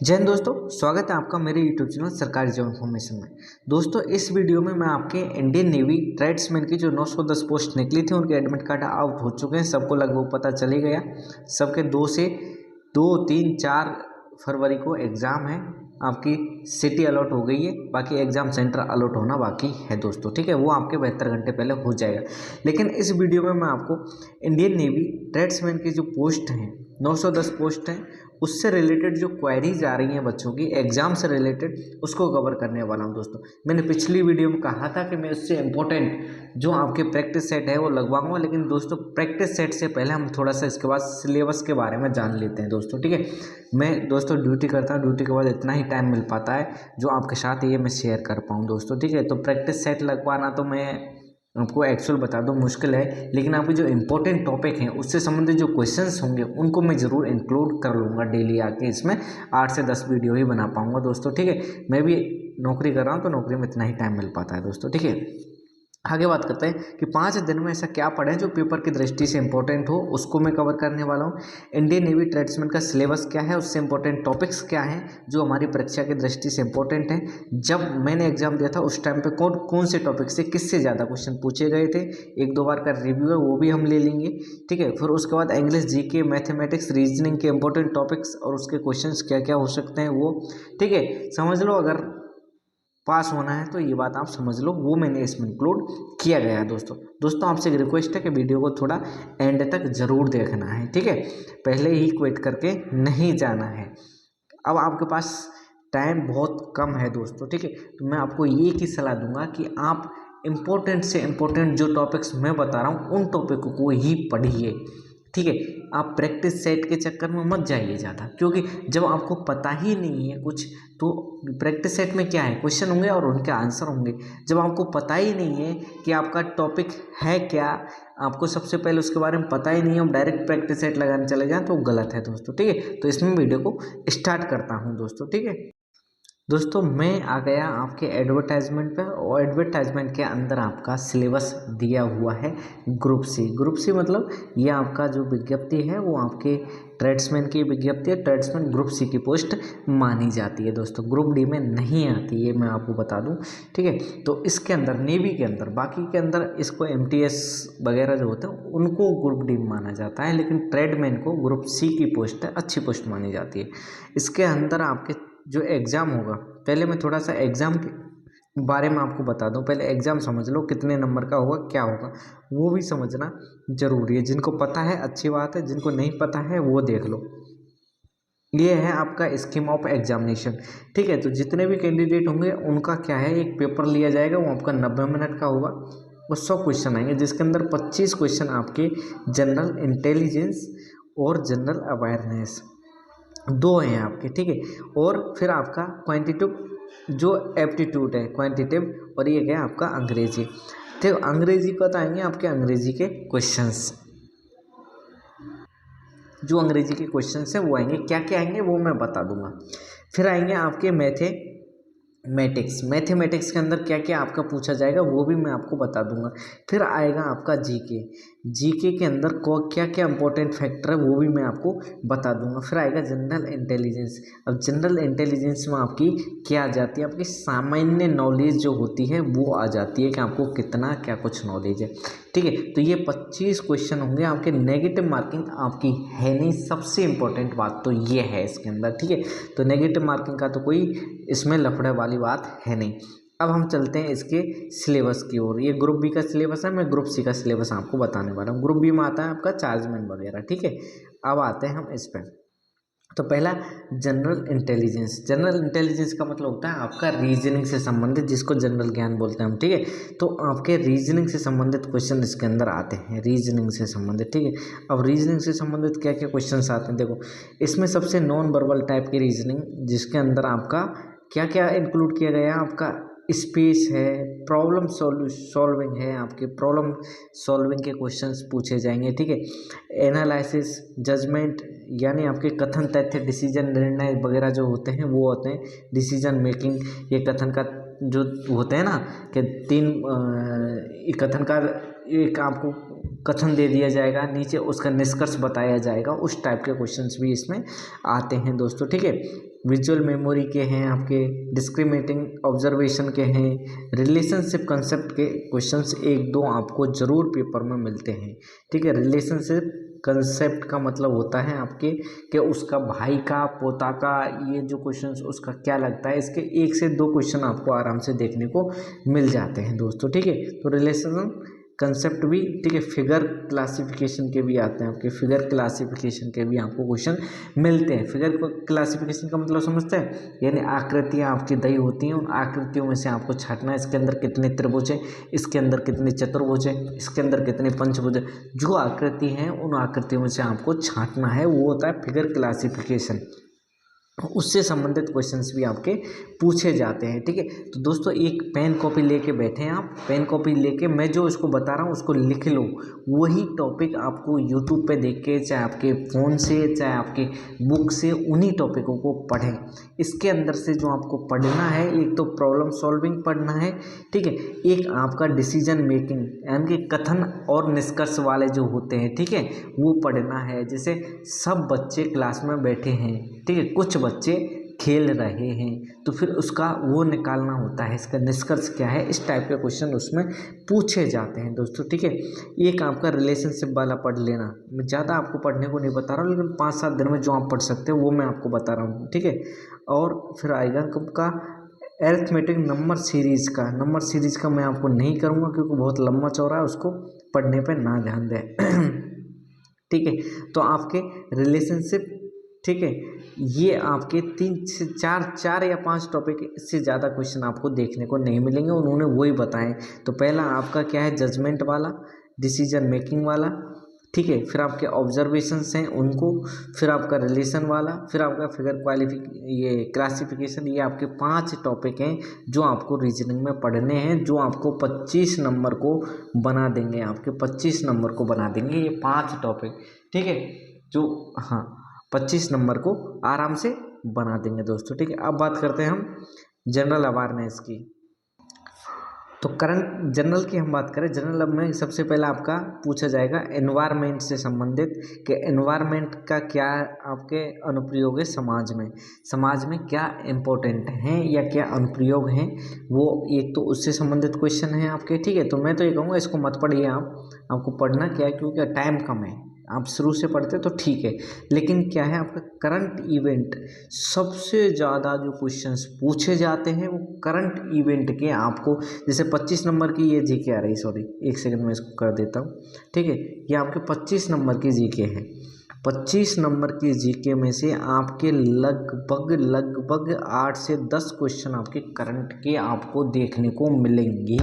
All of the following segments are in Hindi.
जय हिंद दोस्तों, स्वागत है आपका मेरे यूट्यूब चैनल सरकारी जॉब इन्फॉर्मेशन में। दोस्तों, इस वीडियो में मैं आपके इंडियन नेवी ट्रेड्समैन की जो 910 पोस्ट निकली थी उनके एडमिट कार्ड आउट हो चुके हैं। सबको लगभग पता चल ही गया। सबके 2 3 4 फरवरी को एग्ज़ाम है। आपकी सिटी अलॉट हो गई है, बाकी एग्ज़ाम सेंटर अलॉट होना बाकी है दोस्तों। ठीक है, वो आपके 72 घंटे पहले हो जाएगा। लेकिन इस वीडियो में मैं आपको इंडियन नेवी ट्रेड्समैन की जो पोस्ट हैं 910 पोस्ट हैं, उससे रिलेटेड जो क्वेरीज आ रही हैं बच्चों की एग्ज़ाम से रिलेटेड, उसको कवर करने वाला हूं दोस्तों। मैंने पिछली वीडियो में कहा था कि मैं उससे इम्पोर्टेंट जो आपके प्रैक्टिस सेट है वो लगवाऊंगा, लेकिन दोस्तों प्रैक्टिस सेट से पहले हम थोड़ा सा इसके बाद सिलेबस के बारे में जान लेते हैं दोस्तों। ठीक है, मैं दोस्तों ड्यूटी करता हूँ, ड्यूटी के बाद इतना ही टाइम मिल पाता है जो आपके साथ ये मैं शेयर कर पाऊँ दोस्तों। ठीक है, तो प्रैक्टिस सेट लगवाना तो मैं आपको एक्चुअल बता दूं मुश्किल है, लेकिन आपके जो इंपॉर्टेंट टॉपिक हैं उससे संबंधित जो क्वेश्चंस होंगे उनको मैं ज़रूर इंक्लूड कर लूँगा डेली आके। इसमें 8 से 10 वीडियो ही बना पाऊँगा दोस्तों। ठीक है, मैं भी नौकरी कर रहा हूँ तो नौकरी में इतना ही टाइम मिल पाता है दोस्तों। ठीक है, आगे बात करते हैं कि 5 दिन में ऐसा क्या पढ़ें जो पेपर की दृष्टि से इंपॉर्टेंट हो, उसको मैं कवर करने वाला हूँ। इंडियन नेवी ट्रेड्समैन का सिलेबस क्या है, उससे इंपॉर्टेंट टॉपिक्स क्या हैं जो हमारी परीक्षा की दृष्टि से इंपॉर्टेंट हैं। जब मैंने एग्जाम दिया था उस टाइम पे कौन कौन से टॉपिक से किससे ज़्यादा क्वेश्चन पूछे गए थे, 1-2 बार का रिव्यू है वो भी हम ले लेंगे। ठीक है, फिर उसके बाद इंग्लिश, जीके, मैथमेटिक्स, रीजनिंग के इंपॉर्टेंट टॉपिक्स और उसके क्वेश्चन क्या क्या हो सकते हैं वो। ठीक है, समझ लो, अगर पास होना है तो ये बात आप समझ लो, वो मैंने इसमें इंक्लूड किया गया है दोस्तों आपसे एक रिक्वेस्ट है कि वीडियो को थोड़ा एंड तक ज़रूर देखना है। ठीक है, पहले ही क्विट करके नहीं जाना है। अब आपके पास टाइम बहुत कम है दोस्तों। ठीक है, तो मैं आपको ये की सलाह दूंगा कि आप इम्पोर्टेंट से इम्पोर्टेंट जो टॉपिक्स मैं बता रहा हूँ उन टॉपिकों को ही पढ़िए। ठीक है, आप प्रैक्टिस सेट के चक्कर में मत जाइए ज़्यादा, क्योंकि जब आपको पता ही नहीं है कुछ तो प्रैक्टिस सेट में क्या है, क्वेश्चन होंगे और उनके आंसर होंगे। जब आपको पता ही नहीं है कि आपका टॉपिक है क्या, आपको सबसे पहले उसके बारे में पता ही नहीं है, हम डायरेक्ट प्रैक्टिस सेट लगाने चले जाएं तो गलत है दोस्तों। ठीक है, तो इसमें वीडियो को स्टार्ट करता हूँ दोस्तों। ठीक है दोस्तों, मैं आ गया आपके एडवर्टाइजमेंट पे, और एडवर्टाइजमेंट के अंदर आपका सिलेबस दिया हुआ है ग्रुप सी। ग्रुप सी मतलब ये आपका जो विज्ञप्ति है वो आपके ट्रेड्समैन की विज्ञप्ति है। ट्रेड्समैन ग्रुप सी की पोस्ट मानी जाती है दोस्तों, ग्रुप डी में नहीं आती, ये मैं आपको बता दूं। ठीक है, तो इसके अंदर नेवी के अंदर, बाकी के अंदर इसको एमटीएस वगैरह जो होते हैं उनको ग्रुप डी माना जाता है, लेकिन ट्रेडमैन को ग्रुप सी की पोस्ट है, अच्छी पोस्ट मानी जाती है। इसके अंदर आपके जो एग्ज़ाम होगा, पहले मैं थोड़ा सा एग्ज़ाम के बारे में आपको बता दूं। पहले एग्ज़ाम समझ लो कितने नंबर का होगा, क्या होगा, वो भी समझना ज़रूरी है। जिनको पता है अच्छी बात है, जिनको नहीं पता है वो देख लो। ये है आपका स्कीम ऑफ एग्जामिनेशन। ठीक है, तो जितने भी कैंडिडेट होंगे उनका क्या है, एक पेपर लिया जाएगा, वो आपका 90 मिनट का होगा। वो 100 क्वेश्चन आएंगे, जिसके अंदर 25 क्वेश्चन आपके जनरल इंटेलिजेंस और जनरल अवेयरनेस दो हैं आपके। ठीक है, और फिर आपका क्वांटिटिव जो एप्टीट्यूड है क्वांटिटिव, और ये क्या है आपका अंग्रेजी। ठीक, अंग्रेजी को तो आएंगे आपके अंग्रेजी के क्वेश्चंस, जो अंग्रेजी के क्वेश्चंस हैं वो आएंगे, क्या क्या आएंगे वो मैं बता दूंगा। फिर आएंगे आपके मैथमेटिक्स के अंदर क्या क्या आपका पूछा जाएगा वो भी मैं आपको बता दूंगा। फिर आएगा आपका जीके के अंदर को क्या क्या इंपॉर्टेंट फैक्टर है वो भी मैं आपको बता दूंगा। फिर आएगा जनरल इंटेलिजेंस। अब जनरल इंटेलिजेंस में आपकी क्या आ जाती है, आपकी सामान्य नॉलेज जो होती है वो आ जाती है कि आपको कितना क्या कुछ नॉलेज है। ठीक है, तो ये 25 क्वेश्चन होंगे आपके। नेगेटिव मार्किंग आपकी है नहीं, सबसे इंपॉर्टेंट बात तो ये है इसके अंदर। ठीक है, तो नेगेटिव मार्किंग का तो कोई इसमें लफड़े वाली बात है नहीं। अब हम चलते हैं इसके सिलेबस की ओर। ये ग्रुप बी का सिलेबस है, मैं ग्रुप सी का सिलेबस आपको बताने वाला हूँ। ग्रुप बी में आता है आपका चार्जमैन वगैरह। ठीक है, अब आते हैं हम इस पर। तो पहला जनरल इंटेलिजेंस। जनरल इंटेलिजेंस का मतलब होता है आपका रीजनिंग से संबंधित, जिसको जनरल ज्ञान बोलते हैं हम। ठीक है, तो आपके रीजनिंग से संबंधित क्वेश्चन इसके अंदर आते हैं, रीजनिंग से संबंधित। ठीक है, अब रीजनिंग से संबंधित क्या क्या क्वेश्चन आते हैं देखो। इसमें सबसे नॉन वर्बल टाइप की रीजनिंग, जिसके अंदर आपका क्या क्या इंक्लूड किया गया है, आपका स्पेस है, प्रॉब्लम सॉल्विंग है, आपके प्रॉब्लम सॉल्विंग के क्वेश्चंस पूछे जाएंगे। ठीक है, एनालिसिस, जजमेंट यानी आपके कथन, तथ्य, डिसीजन, निर्णय वगैरह जो होते हैं वो होते हैं डिसीजन मेकिंग। ये कथन का जो होते हैं ना कि 3 कथन का एक आपको कथन दे दिया जाएगा, नीचे उसका निष्कर्ष बताया जाएगा, उस टाइप के क्वेश्चंस भी इसमें आते हैं दोस्तों, ठीक है। विजुअल मेमोरी के हैं आपके, डिस्क्रिमिनेटिंग ऑब्जर्वेशन के हैं, रिलेशनशिप कंसेप्ट के क्वेश्चंस एक दो आपको जरूर पेपर में मिलते हैं, ठीक है। रिलेशनशिप कंसेप्ट का मतलब होता है आपके कि उसका भाई का, पोता का, ये जो क्वेश्चंस उसका क्या लगता है, इसके 1 से 2 क्वेश्चन आपको आराम से देखने को मिल जाते हैं दोस्तों, ठीक है। तो रिलेशन कंसेप्ट भी, ठीक है। फिगर क्लासिफिकेशन के भी आते हैं आपके, फिगर क्लासिफिकेशन के भी आपको क्वेश्चन मिलते हैं। फिगर क्लासिफिकेशन का मतलब समझते हैं, यानी आकृतियाँ आपकी दई होती हैं, उन आकृतियों में से आपको छांटना है, इसके अंदर कितने त्रिभुज है, इसके अंदर कितने चतुर्भुज है, इसके अंदर कितने पंचभुज है, जो आकृति हैं उन आकृतियों में से आपको छांटना है, वो होता है फिगर क्लासिफिकेशन। उससे संबंधित क्वेश्चंस भी आपके पूछे जाते हैं, ठीक है। तो दोस्तों एक पेन कॉपी लेके बैठे हैं आप, पेन कॉपी लेके मैं जो इसको बता रहा हूँ उसको लिख लो, वही टॉपिक आपको यूट्यूब पे देख के, चाहे आपके फ़ोन से चाहे आपके बुक से, उन्हीं टॉपिकों को पढ़ें। इसके अंदर से जो आपको पढ़ना है, एक तो प्रॉब्लम सॉल्विंग पढ़ना है, ठीक है, एक आपका डिसीजन मेकिंग यानी कि कथन और निष्कर्ष वाले जो होते हैं, ठीक है, वो पढ़ना है। जैसे सब बच्चे क्लास में बैठे हैं, ठीक है, कुछ बच्चे खेल रहे हैं, तो फिर उसका वो निकालना होता है, इसका निष्कर्ष क्या है, इस टाइप के क्वेश्चन उसमें पूछे जाते हैं दोस्तों, ठीक है। एक आपका रिलेशनशिप वाला पढ़ लेना, मैं ज़्यादा आपको पढ़ने को नहीं बता रहा हूँ, लेकिन 5-7 दिन में जो आप पढ़ सकते हो वो मैं आपको बता रहा हूँ, ठीक है। और फिर आएगा कब का, एरिथमेटिक नंबर सीरीज़ का। नंबर सीरीज़ का मैं आपको नहीं करूँगा क्योंकि बहुत लंबा चौड़ा है, उसको पढ़ने पर ना ध्यान दें ठीक है। तो आपके रिलेशनशिप, ठीक है, ये आपके 3 से 4 या 5 टॉपिक, इससे ज़्यादा क्वेश्चन आपको देखने को नहीं मिलेंगे, उन्होंने वही बताएं। तो पहला आपका क्या है, जजमेंट वाला, डिसीजन मेकिंग वाला, ठीक है, फिर आपके ऑब्जर्वेशंस हैं उनको, फिर आपका रिलेशन वाला, फिर आपका फिगर ये क्लासिफिकेशन, ये आपके 5 टॉपिक हैं जो आपको रीजनिंग में पढ़ने हैं, जो आपको 25 नंबर को बना देंगे, आपके 25 नंबर को बना देंगे ये 5 टॉपिक, ठीक है, जो हाँ 25 नंबर को आराम से बना देंगे दोस्तों, ठीक है। अब बात करते हैं हम जनरल अवेयरनेस की। तो करंट जनरल की हम बात करें, जनरल अब में सबसे पहले आपका पूछा जाएगा एनवायरनमेंट से संबंधित, कि एनवायरनमेंट का क्या आपके अनुप्रयोग है समाज में, समाज में क्या इम्पोर्टेंट हैं या क्या अनुप्रयोग हैं, वो एक तो उससे संबंधित क्वेश्चन है आपके, ठीक है। तो मैं तो ये कहूँगा इसको मत पढ़िए आप, आपको पढ़ना क्या है, क्योंकि टाइम कम है, आप शुरू से पढ़ते तो ठीक है, लेकिन क्या है आपका करंट इवेंट, सबसे ज़्यादा जो क्वेश्चंस पूछे जाते हैं वो करंट इवेंट के आपको, जैसे 25 नंबर की ये जीके आ रही, सॉरी 1 सेकंड में इसको कर देता हूँ, ठीक है। ये आपके 25 नंबर की जीके है, 25 नंबर की जीके में से आपके लगभग 8 से 10 क्वेश्चन आपके करंट के आपको देखने को मिलेंगे,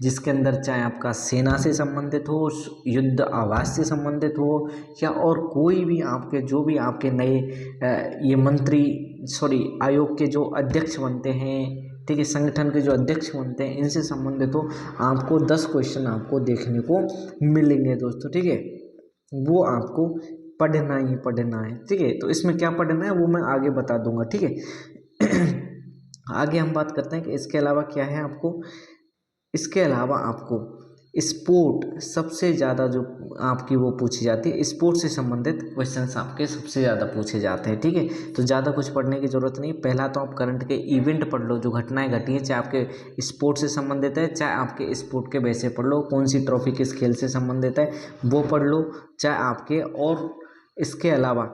जिसके अंदर चाहे आपका सेना से संबंधित हो, युद्ध आवास से संबंधित हो, या और कोई भी आपके जो भी आपके नए ये मंत्री आयोग के जो अध्यक्ष बनते हैं, ठीक है, संगठन के जो अध्यक्ष बनते हैं, इनसे संबंधित हो, आपको 10 क्वेश्चन आपको देखने को मिलेंगे दोस्तों, ठीक है। वो आपको पढ़ना ही पढ़ना है, ठीक है। तो इसमें क्या पढ़ना है वो मैं आगे बता दूंगा, ठीक है आगे हम बात करते हैं कि इसके अलावा क्या है आपको, इसके अलावा आपको स्पोर्ट सबसे ज़्यादा जो आपकी वो पूछी जाती है, स्पोर्ट से संबंधित क्वेश्चंस आपके सबसे ज़्यादा पूछे जाते हैं, ठीक है। तो ज़्यादा कुछ पढ़ने की ज़रूरत नहीं, पहला तो आप करंट के इवेंट पढ़ लो, जो घटनाएं घटी हैं, चाहे आपके स्पोर्ट से संबंधित है, चाहे आपके स्पोर्ट के वैसे पढ़ लो, कौन सी ट्रॉफी किस खेल से संबंधित है वो पढ़ लो, चाहे आपके, और इसके अलावा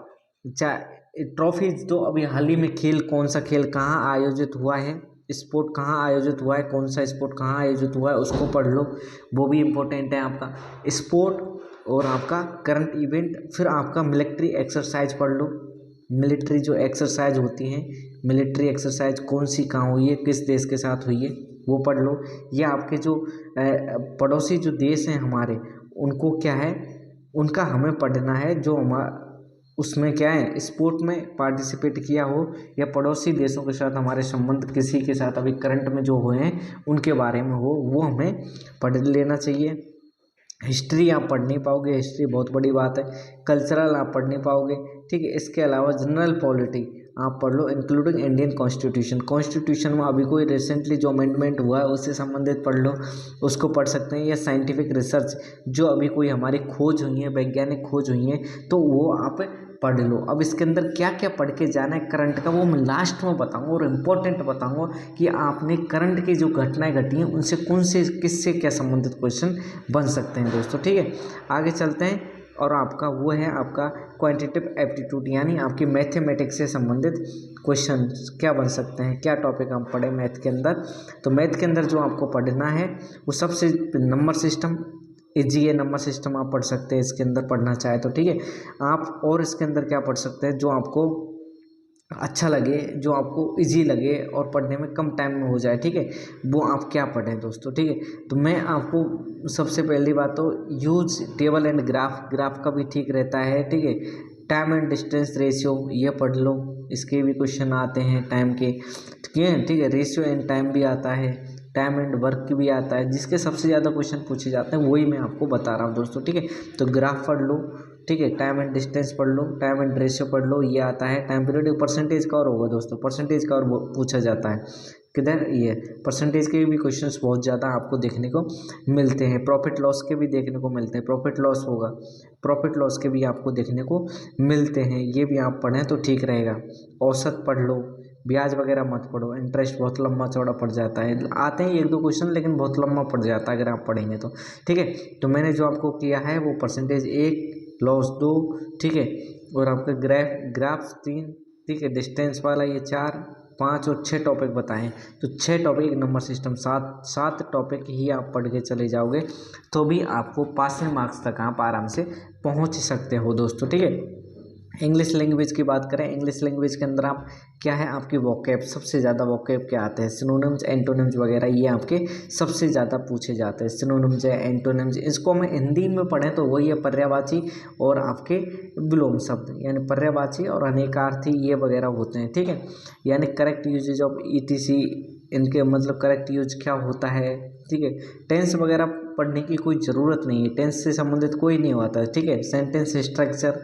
चाहे ट्रॉफी, तो अभी हाल ही में खेल, कौन सा खेल कहाँ आयोजित हुआ है, स्पोर्ट कहाँ आयोजित हुआ है, कौन सा स्पोर्ट कहाँ आयोजित हुआ है, उसको पढ़ लो, वो भी इम्पोर्टेंट है आपका स्पोर्ट और आपका करंट इवेंट। फिर आपका मिलिट्री एक्सरसाइज पढ़ लो, मिलिट्री जो एक्सरसाइज होती हैं, मिलिट्री एक्सरसाइज कौन सी कहाँ हुई है, किस देश के साथ हुई है, वो पढ़ लो। या आपके जो पड़ोसी जो देश हैं हमारे, उनको क्या है, उनका हमें पढ़ना है, जो हमारा उसमें क्या है, स्पोर्ट में पार्टिसिपेट किया हो, या पड़ोसी देशों के साथ हमारे संबंध किसी के साथ अभी करंट में जो हुए हैं उनके बारे में हो, वो हमें पढ़ लेना चाहिए। हिस्ट्री आप पढ़ नहीं पाओगे, हिस्ट्री बहुत बड़ी बात है। कल्चरल आप पढ़ नहीं पाओगे, ठीक है। इसके अलावा जनरल पॉलिटी आप पढ़ लो, इंक्लूडिंग इंडियन कॉन्स्टिट्यूशन। कॉन्स्टिट्यूशन में अभी कोई रिसेंटली जो अमेंडमेंट हुआ है उससे संबंधित पढ़ लो, उसको पढ़ सकते हैं। या साइंटिफिक रिसर्च, जो अभी कोई हमारी खोज हुई है, वैज्ञानिक खोज हुई है, तो वो आप पढ़ लो। अब इसके अंदर क्या क्या पढ़ के जाना है करंट का, वो मैं लास्ट में बताऊंगा और इम्पोर्टेंट बताऊंगा कि आपने करंट की जो घटनाएं घटी हैं उनसे कौन से किससे क्या संबंधित क्वेश्चन बन सकते हैं दोस्तों। ठीक है, आगे चलते हैं। और आपका वो है आपका क्वांटिटेटिव एप्टीट्यूड, यानी आपकी मैथमेटिक्स से संबंधित क्वेश्चन क्या बन सकते हैं, क्या टॉपिक हम पढ़े मैथ के अंदर। तो मैथ के अंदर जो आपको पढ़ना है वो सबसे नंबर सिस्टम, इजी है नंबर सिस्टम, आप पढ़ सकते हैं इसके अंदर पढ़ना चाहे तो। ठीक है, आप और इसके अंदर क्या पढ़ सकते हैं जो आपको अच्छा लगे, जो आपको इजी लगे और पढ़ने में कम टाइम में हो जाए। ठीक है, वो आप क्या पढ़ें दोस्तों। ठीक है, तो मैं आपको सबसे पहली बात तो use table and graph, graph का भी ठीक रहता है। ठीक है, टाइम एंड डिस्टेंस रेशियो ये पढ़ लो, इसके भी क्वेश्चन आते हैं टाइम के। ठीक है, रेशियो एंड टाइम भी आता है, टाइम एंड वर्क भी आता है। जिसके सबसे ज़्यादा क्वेश्चन पूछे जाते हैं वही मैं आपको बता रहा हूँ दोस्तों। ठीक है, तो ग्राफ पढ़ लो। ठीक है, टाइम एंड डिस्टेंस पढ़ लो, टाइम एंड रेशियो पढ़ लो, ये आता है। टाइम पीरियड परसेंटेज का और होगा दोस्तों, परसेंटेज का और पूछा जाता है किधर, ये परसेंटेज के भी क्वेश्चंस बहुत ज़्यादा आपको देखने को मिलते हैं। प्रॉफिट लॉस के भी देखने को मिलते हैं, प्रॉफिट लॉस होगा, प्रॉफिट लॉस के भी आपको देखने को मिलते हैं, ये भी आप पढ़ें तो ठीक रहेगा। औसत पढ़ लो, ब्याज वगैरह मत पढ़ो, इंटरेस्ट बहुत लंबा चौड़ा पड़ जाता है, आते हैं एक दो क्वेश्चन लेकिन बहुत लंबा पड़ जाता है अगर आप पढ़ेंगे तो। ठीक है, तो मैंने जो आपको किया है वो परसेंटेज 1, लॉस 2, ठीक है, और आपका ग्राफ 3, ठीक है, डिस्टेंस वाला ये 4, 5 और 6 टॉपिक बताएं। तो 6 टॉपिक, नंबर सिस्टम 7 टॉपिक ही आप पढ़ के चले जाओगे तो भी आपको पासिंग मार्क्स तक आप आराम से पहुंच सकते हो दोस्तों। ठीक है, इंग्लिश लैंग्वेज की बात करें, इंग्लिश लैंग्वेज के अंदर आप क्या है, आपकी वोकैब, सबसे ज़्यादा वोकैब क्या आते हैं, सिनोनिम्स, एंटोनिम्स वगैरह, ये आपके सबसे ज़्यादा पूछे जाते हैं। सिनोनिम्स है, एंटोनिम्स, इसको हम हिंदी में पढ़ें तो वही है पर्यायवाची और आपके विलोम शब्द, यानी पर्यायवाची और अनेकार्थी ये वगैरह होते हैं। ठीक है, यानी करेक्ट यूजेज ऑफ ETC, इनके मतलब करेक्ट यूज क्या होता है। ठीक है, टेंस वगैरह पढ़ने की कोई ज़रूरत नहीं है, टेंस से संबंधित कोई नहीं होता है। ठीक है, सेंटेंस स्ट्रक्चर,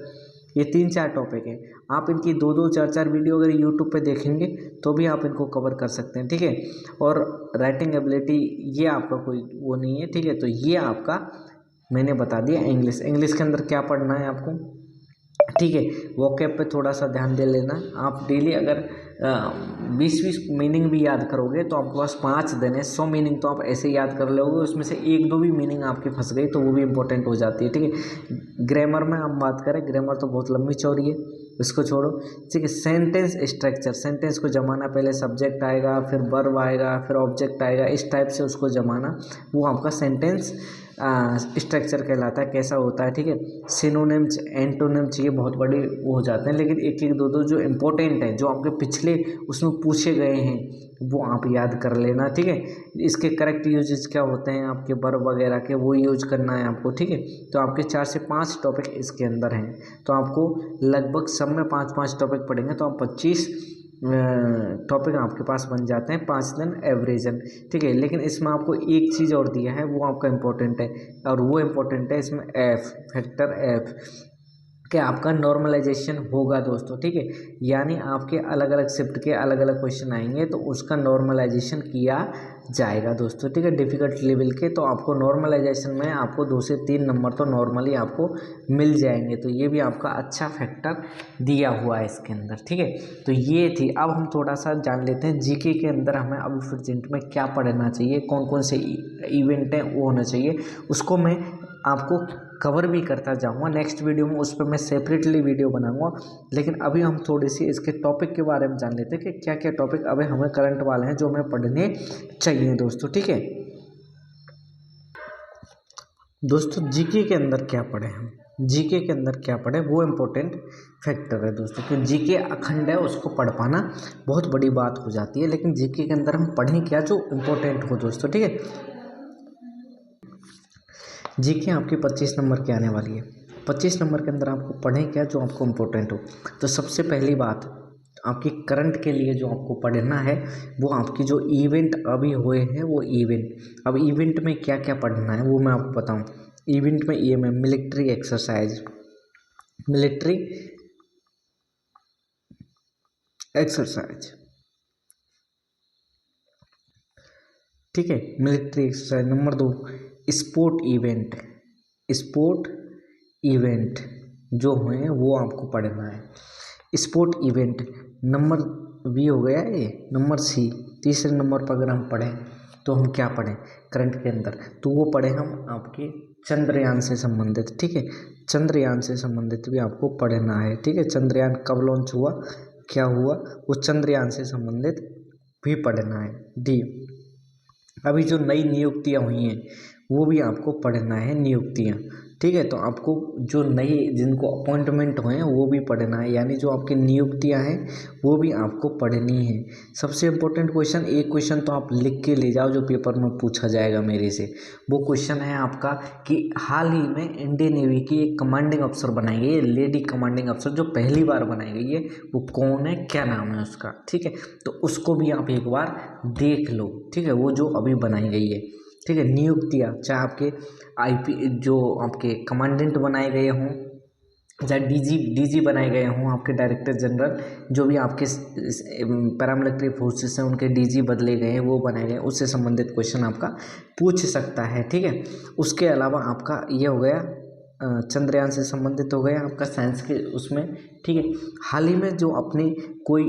ये 3-4 टॉपिक है, आप इनकी 2-2, 4-4 वीडियो अगर यूट्यूब पे देखेंगे तो भी आप इनको कवर कर सकते हैं। ठीक है, और राइटिंग एबिलिटी ये आपका कोई वो नहीं है। ठीक है, तो ये आपका मैंने बता दिया। इंग्लिश, इंग्लिश के अंदर क्या पढ़ना है आपको, ठीक है, वोकैब पे थोड़ा सा ध्यान दे लेना। आप डेली अगर 20-20 मीनिंग भी याद करोगे तो आपके पास 5 दिन है, 100 मीनिंग तो आप ऐसे ही याद कर लोगे, उसमें से 1-2 भी मीनिंग आपकी फंस गई तो वो भी इंपॉर्टेंट हो जाती है। ठीक है, ग्रामर में हम बात करें, ग्रामर तो बहुत लंबी चौड़ी है, उसको छोड़ो। ठीक है, सेंटेंस स्ट्रक्चर, सेंटेंस को जमाना, पहले सब्जेक्ट आएगा, फिर वर्ब आएगा, फिर ऑब्जेक्ट आएगा, इस टाइप से उसको जमाना, वो आपका सेंटेंस स्ट्रक्चर कहलाता है, कैसा होता है। ठीक है, सिनोनिम्स, एंटोनिम्स ये बहुत बड़े वो हो जाते हैं, लेकिन एक एक दो दो जो इंपॉर्टेंट है, जो आपके पिछले उसमें पूछे गए हैं वो आप याद कर लेना। ठीक है, इसके करेक्ट यूजेस क्या होते हैं आपके वर्ब वगैरह के, वो यूज करना है आपको। ठीक है, तो आपके 4 से 5 टॉपिक इसके अंदर हैं, तो आपको लगभग सब में 5-5 टॉपिक पढ़ेंगे तो आप 25 टॉपिक आपके पास बन जाते हैं 5 दिन एवरेजन। ठीक है, लेकिन इसमें आपको एक चीज़ और दिया है, वो आपका इम्पोर्टेंट है, और वो इम्पोर्टेंट है इसमें फैक्टर F, कि आपका नॉर्मलाइजेशन होगा दोस्तों। ठीक है, यानी आपके अलग अलग शिफ्ट के अलग अलग क्वेश्चन आएंगे तो उसका नॉर्मलाइजेशन किया जाएगा दोस्तों। ठीक है, डिफ़िकल्ट लेवल के, तो आपको नॉर्मलाइजेशन में आपको 2 से 3 नंबर तो नॉर्मली आपको मिल जाएंगे, तो ये भी आपका अच्छा फैक्टर दिया हुआ है इसके अंदर। ठीक है, तो ये थी। अब हम थोड़ा सा जान लेते हैं जीके के अंदर हमें अभी प्रेजेंट में क्या पढ़ना चाहिए, कौन कौन से इवेंट हैं वो होना चाहिए, उसको मैं आपको कवर भी करता जाऊंगा नेक्स्ट वीडियो में, उस पर मैं सेपरेटली वीडियो बनाऊंगा। लेकिन अभी हम थोड़ी सी इसके टॉपिक के बारे में जान लेते हैं कि क्या क्या टॉपिक अभी हमें करंट वाले हैं जो हमें पढ़ने चाहिए दोस्तों। ठीक है दोस्तों, जीके के अंदर क्या पढ़े हम, जीके के अंदर क्या पढ़े वो इम्पोर्टेंट फैक्टर है दोस्तों, क्योंकि जीके अखंड है, उसको पढ़ पाना बहुत बड़ी बात हो जाती है। लेकिन जीके के अंदर हम पढ़ें क्या जो इम्पोर्टेंट हो दोस्तों। ठीक है, जीके आपकी 25 नंबर की आने वाली है, 25 नंबर के अंदर आपको पढ़ें क्या जो आपको इम्पोर्टेंट हो। तो सबसे पहली बात आपकी करंट के लिए जो आपको पढ़ना है वो आपकी जो इवेंट अभी हुए हैं वो इवेंट, अब इवेंट में क्या क्या पढ़ना है वो मैं आपको बताऊं। इवेंट में ये में मिलिट्री एक्सरसाइज, मिलिट्री एक्सरसाइज, ठीक है, military exercise. Number 2, sport event. Sport event जो हैं वो आपको पढ़ना है, स्पोर्ट इवेंट। नंबर बी हो गया ये। नंबर सी, तीसरे नंबर पर अगर हम पढ़ें तो हम क्या पढ़ें करंट के अंदर, तो वो पढ़ें हम आपके चंद्रयान से संबंधित, ठीक है, चंद्रयान से संबंधित भी आपको पढ़ना है, ठीक है। चंद्रयान कब लॉन्च हुआ, क्या हुआ, वो चंद्रयान से संबंधित भी पढ़ना है। डी, अभी जो नई नियुक्तियां हुई हैं वो भी आपको पढ़ना है, नियुक्तियां, ठीक है। तो आपको जो नई जिनको अपॉइंटमेंट हुए हैं वो भी पढ़ना है, यानी जो आपकी नियुक्तियां हैं वो भी आपको पढ़नी है। सबसे इम्पोर्टेंट क्वेश्चन, एक क्वेश्चन तो आप लिख के ले जाओ जो पेपर में पूछा जाएगा मेरे से। वो क्वेश्चन है आपका कि हाल ही में इंडियन नेवी की एक कमांडिंग अफसर बनाई गई है, लेडी कमांडिंग अफसर जो पहली बार बनाई गई है, वो कौन है, क्या नाम है उसका, ठीक है। तो उसको भी आप एक बार देख लो, ठीक है, वो जो अभी बनाई गई है, ठीक है। नियुक्तियाँ, चाहे आपके आईपी जो आपके कमांडेंट बनाए गए हों, चाहे डीजी बनाए गए हों, आपके डायरेक्टर जनरल, जो भी आपके पैरामिलिट्री फोर्सेस हैं उनके डीजी बदले गए हैं, वो बनाए गए, उससे संबंधित क्वेश्चन आपका पूछ सकता है, ठीक है। उसके अलावा आपका ये हो गया चंद्रयान से संबंधित हो गया आपका साइंस के उसमें, ठीक है। हाल ही में जो अपनी कोई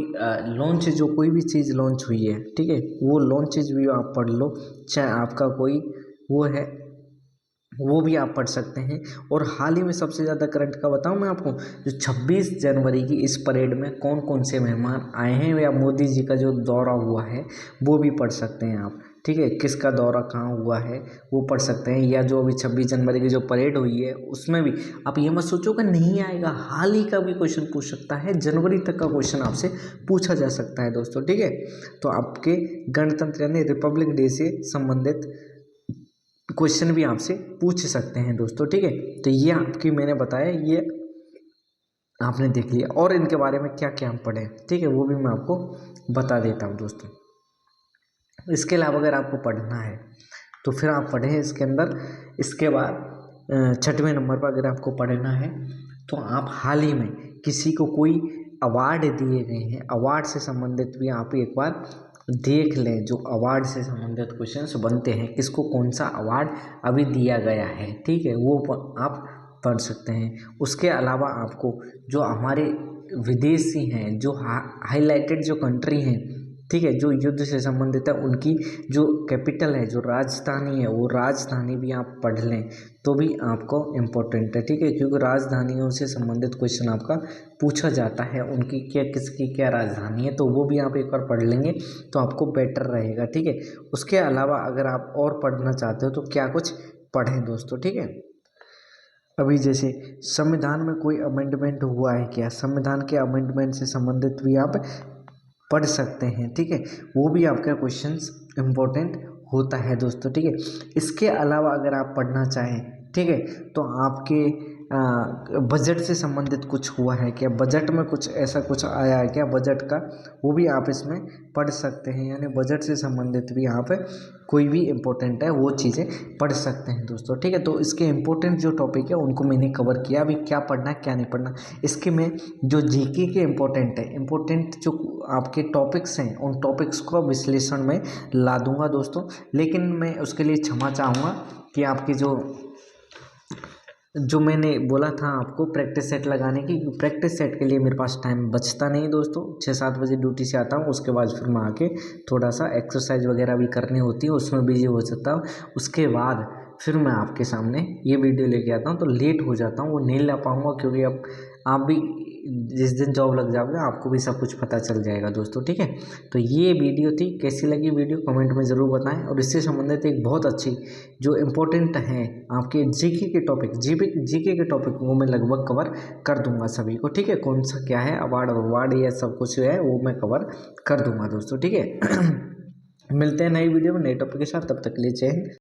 लॉन्च, जो कोई भी चीज़ लॉन्च हुई है, ठीक है, वो लॉन्चेज भी आप पढ़ लो, चाहे आपका कोई वो है वो भी आप पढ़ सकते हैं। और हाल ही में सबसे ज़्यादा करंट का बताऊं मैं आपको, जो 26 जनवरी की इस परेड में कौन कौन से मेहमान आए हैं, या मोदी जी का जो दौरा हुआ है वो भी पढ़ सकते हैं आप, ठीक है। किसका दौरा कहाँ हुआ है वो पढ़ सकते हैं, या जो अभी 26 जनवरी की जो परेड हुई है उसमें भी आप ये मत सोचो कि नहीं आएगा, हाल ही का भी क्वेश्चन पूछ सकता है, जनवरी तक का क्वेश्चन आपसे पूछा जा सकता है दोस्तों, ठीक है। तो आपके गणतंत्र यानी रिपब्लिक डे से संबंधित क्वेश्चन भी आपसे पूछ सकते हैं दोस्तों, ठीक है। तो ये आपकी मैंने बताया, ये आपने देख लिया, और इनके बारे में क्या क्या हम पढ़ें, ठीक है, वो भी मैं आपको बता देता हूँ दोस्तों। इसके अलावा अगर आपको पढ़ना है तो फिर आप पढ़ें इसके अंदर। इसके बाद 6वें नंबर पर अगर आपको पढ़ना है तो आप हाल ही में किसी को कोई अवार्ड दिए गए हैं, अवार्ड से संबंधित भी आप एक बार देख लें, जो अवार्ड से संबंधित क्वेश्चंस बनते हैं, किसको कौन सा अवार्ड अभी दिया गया है, ठीक है, वो आप पढ़ सकते हैं। उसके अलावा आपको जो हमारे विदेशी हैं, जो हाईलाइटेड जो कंट्री हैं, ठीक है, जो युद्ध से संबंधित है, उनकी जो कैपिटल है, जो राजधानी है, वो राजधानी भी आप पढ़ लें तो भी आपको इम्पोर्टेंट है, ठीक है, क्योंकि राजधानियों से संबंधित क्वेश्चन आपका पूछा जाता है, उनकी क्या, किसकी क्या राजधानी है, तो वो भी आप एक बार पढ़ लेंगे तो आपको बेटर रहेगा, ठीक है। उसके अलावा अगर आप और पढ़ना चाहते हो तो क्या कुछ पढ़ें दोस्तों, ठीक है। अभी जैसे संविधान में कोई अमेंडमेंट हुआ है क्या, संविधान के अमेंडमेंट से संबंधित भी आप पढ़ सकते हैं, ठीक है, वो भी आपका क्वेश्चंस इम्पोर्टेंट होता है दोस्तों, ठीक है। इसके अलावा अगर आप पढ़ना चाहें, ठीक है, तो आपके बजट से संबंधित कुछ हुआ है क्या, बजट में कुछ ऐसा कुछ आया है क्या बजट का, वो भी आप इसमें पढ़ सकते हैं, यानी बजट से संबंधित भी यहाँ पे कोई भी इम्पोर्टेंट है वो चीज़ें पढ़ सकते हैं दोस्तों, ठीक है। तो इसके इम्पोर्टेंट जो टॉपिक है उनको मैंने कवर किया, अभी क्या पढ़ना है क्या नहीं पढ़ना। इसके में जो जीके के इम्पोर्टेंट है, इम्पोर्टेंट जो आपके टॉपिक्स हैं, उन टॉपिक्स को विश्लेषण में ला दूंगा दोस्तों, लेकिन मैं उसके लिए क्षमा चाहूँगा कि आपकी जो मैंने बोला था आपको प्रैक्टिस सेट लगाने की, प्रैक्टिस सेट के लिए मेरे पास टाइम बचता नहीं दोस्तों, 6-7 बजे ड्यूटी से आता हूँ, उसके बाद फिर मैं आके थोड़ा सा एक्सरसाइज वगैरह भी करनी होती है, उसमें बिजी हो सकता हूँ, उसके बाद फिर मैं आपके सामने ये वीडियो लेके आता हूँ, तो लेट हो जाता हूँ, वो नहीं ला पाऊँगा, क्योंकि अब आप भी जिस दिन जॉब लग जाओगे आपको भी सब कुछ पता चल जाएगा दोस्तों, ठीक है। तो ये वीडियो थी, कैसी लगी वीडियो कमेंट में ज़रूर बताएं, और इससे संबंधित एक बहुत अच्छी जो इम्पोर्टेंट हैं आपके जीके के टॉपिक, जीके के टॉपिक वो मैं लगभग कवर कर दूंगा सभी को, ठीक है, कौन सा क्या है अवार्ड ये सब कुछ है वो मैं कवर कर दूंगा दोस्तों, ठीक है। मिलते हैं नई वीडियो में नए टॉपिक के साथ, तब तक के लिए जय हिंद।